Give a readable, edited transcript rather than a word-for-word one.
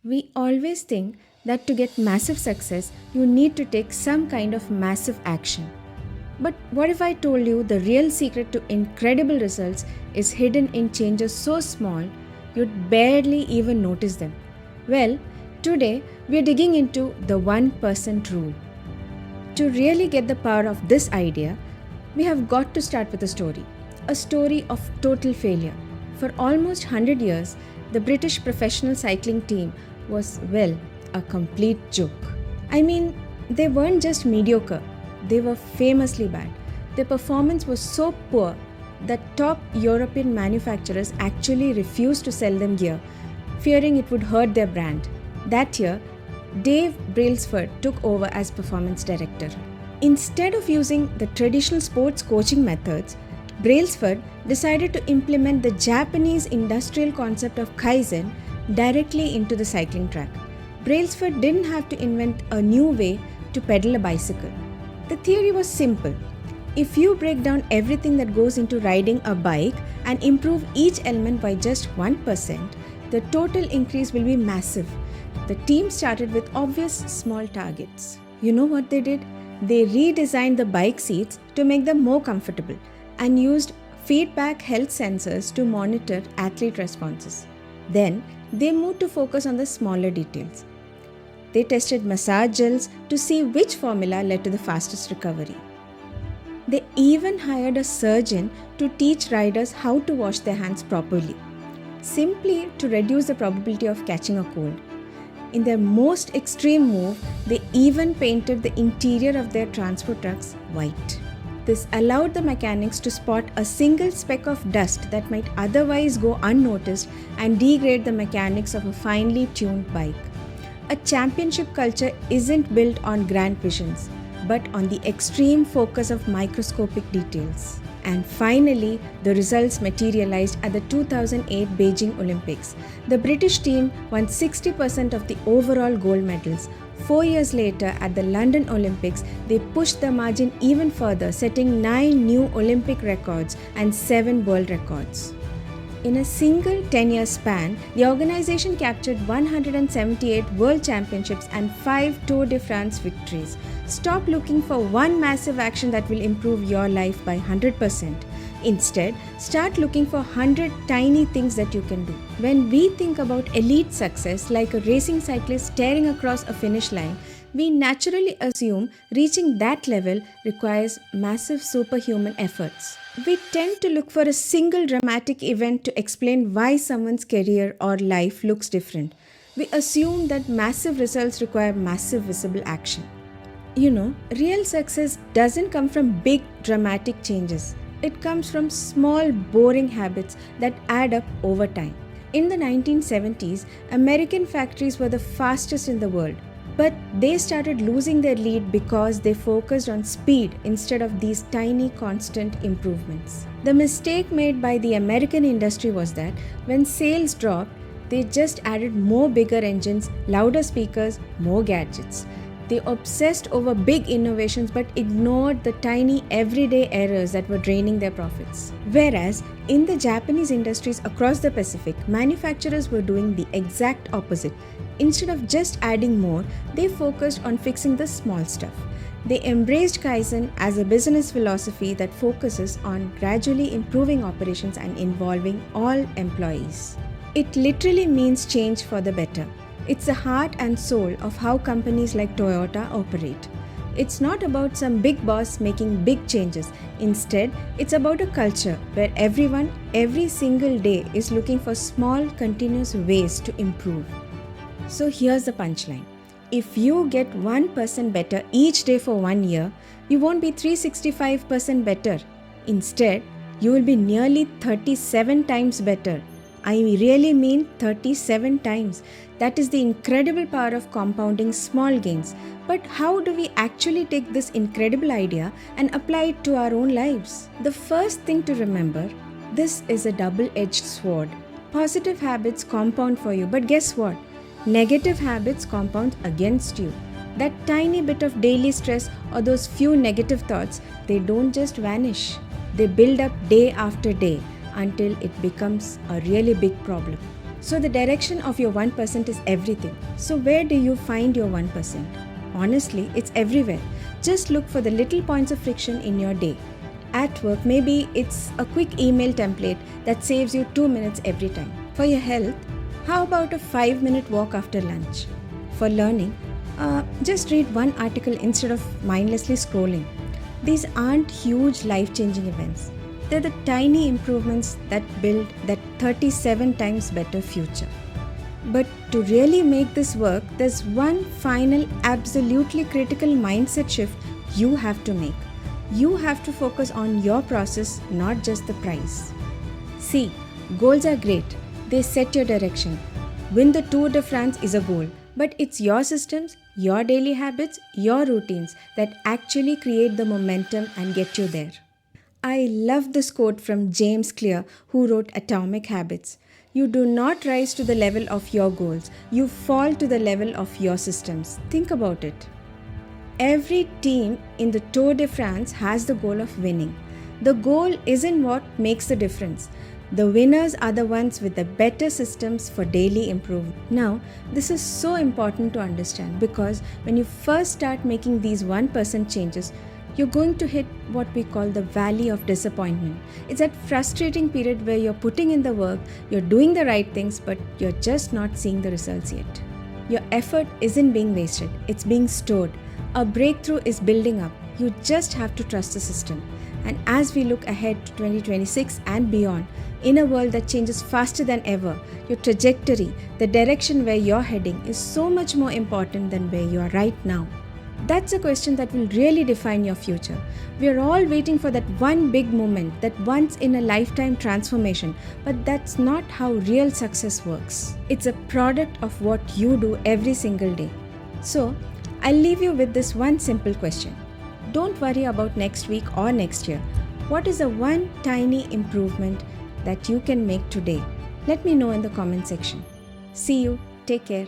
We always think that to get massive success, you need to take some kind of massive action. But what if I told you the real secret to incredible results is hidden in changes so small you'd barely even notice them? Well, today we are digging into the 1% rule. To really get the power of this idea, we have got to start with a story of total failure. For almost 100 years, the British professional cycling team was, well, a complete joke. I mean, they weren't just mediocre, they were famously bad. Their performance was so poor that top European manufacturers actually refused to sell them gear, fearing it would hurt their brand. That year, Dave Brailsford took over as performance director. Instead of using the traditional sports coaching methods, Brailsford decided to implement the Japanese industrial concept of Kaizen directly into the cycling track. Brailsford didn't have to invent a new way to pedal a bicycle. The theory was simple. If you break down everything that goes into riding a bike and improve each element by just 1%, the total increase will be massive. The team started with obvious small targets. You know what they did? They redesigned the bike seats to make them more comfortable and used feedback health sensors to monitor athlete responses. Then, they moved to focus on the smaller details. They tested massage gels to see which formula led to the fastest recovery. They even hired a surgeon to teach riders how to wash their hands properly, simply to reduce the probability of catching a cold. In their most extreme move, they even painted the interior of their transport trucks white. This allowed the mechanics to spot a single speck of dust that might otherwise go unnoticed and degrade the mechanics of a finely tuned bike. A championship culture isn't built on grand visions, but on the extreme focus of microscopic details. And finally, the results materialized at the 2008 Beijing Olympics. The British team won 60% of the overall gold medals. 4 years later, at the London Olympics, they pushed the margin even further, setting 9 new Olympic records and 7 world records. In a single 10-year span, the organization captured 178 World Championships and 5 Tour de France victories. Stop looking for one massive action that will improve your life by 100%. Instead, start looking for 100 tiny things that you can do. When we think about elite success, like a racing cyclist tearing across a finish line, we naturally assume reaching that level requires massive superhuman efforts. We tend to look for a single dramatic event to explain why someone's career or life looks different. We assume that massive results require massive visible action. You know, real success doesn't come from big dramatic changes. It comes from small, boring habits that add up over time. In the 1970s, American factories were the fastest in the world. But they started losing their lead because they focused on speed instead of these tiny constant improvements. The mistake made by the American industry was that when sales dropped, they just added more bigger engines, louder speakers, more gadgets. They obsessed over big innovations but ignored the tiny everyday errors that were draining their profits. Whereas in the Japanese industries across the Pacific, manufacturers were doing the exact opposite. Instead of just adding more, they focused on fixing the small stuff. They embraced Kaizen as a business philosophy that focuses on gradually improving operations and involving all employees. It literally means change for the better. It's the heart and soul of how companies like Toyota operate. It's not about some big boss making big changes. Instead, it's about a culture where everyone, every single day, is looking for small, continuous ways to improve. So here's the punchline. If you get 1% better each day for 1 year, you won't be 365% better. Instead, you will be nearly 37 times better. I really mean 37 times. That is the incredible power of compounding small gains. But how do we actually take this incredible idea and apply it to our own lives? The first thing to remember, this is a double-edged sword. Positive habits compound for you, but guess what? Negative habits compound against you. That tiny bit of daily stress or those few negative thoughts, they don't just vanish. They build up day after day until it becomes a really big problem. So the direction of your 1% is everything. So where do you find your 1%? Honestly, it's everywhere. Just look for the little points of friction in your day. At work, maybe it's a quick email template that saves you 2 minutes every time. For your health, how about a 5-minute walk after lunch? For learning, just read one article instead of mindlessly scrolling. These aren't huge life-changing events. They're the tiny improvements that build that 37 times better future. But to really make this work, there's one final, absolutely critical mindset shift you have to make. You have to focus on your process, not just the prize. See, goals are great. They set your direction. Win the Tour de France is a goal, but it's your systems, your daily habits, your routines that actually create the momentum and get you there. I love this quote from James Clear, who wrote Atomic Habits. You do not rise to the level of your goals, you fall to the level of your systems. Think about it. Every team in the Tour de France has the goal of winning. The goal isn't what makes the difference. The winners are the ones with the better systems for daily improvement. Now, this is so important to understand because when you first start making these 1% changes, you're going to hit what we call the valley of disappointment. It's that frustrating period where you're putting in the work, you're doing the right things, but you're just not seeing the results yet. Your effort isn't being wasted, it's being stored. A breakthrough is building up. You just have to trust the system. And as we look ahead to 2026 and beyond, in a world that changes faster than ever, your trajectory, the direction where you're heading, is so much more important than where you are right now. That's a question that will really define your future. We are all waiting for that one big moment, that once in a lifetime transformation, but that's not how real success works. It's a product of what you do every single day. So, I'll leave you with this one simple question. Don't worry about next week or next year. What is the one tiny improvement that you can make today? Let me know in the comment section. See you. Take care.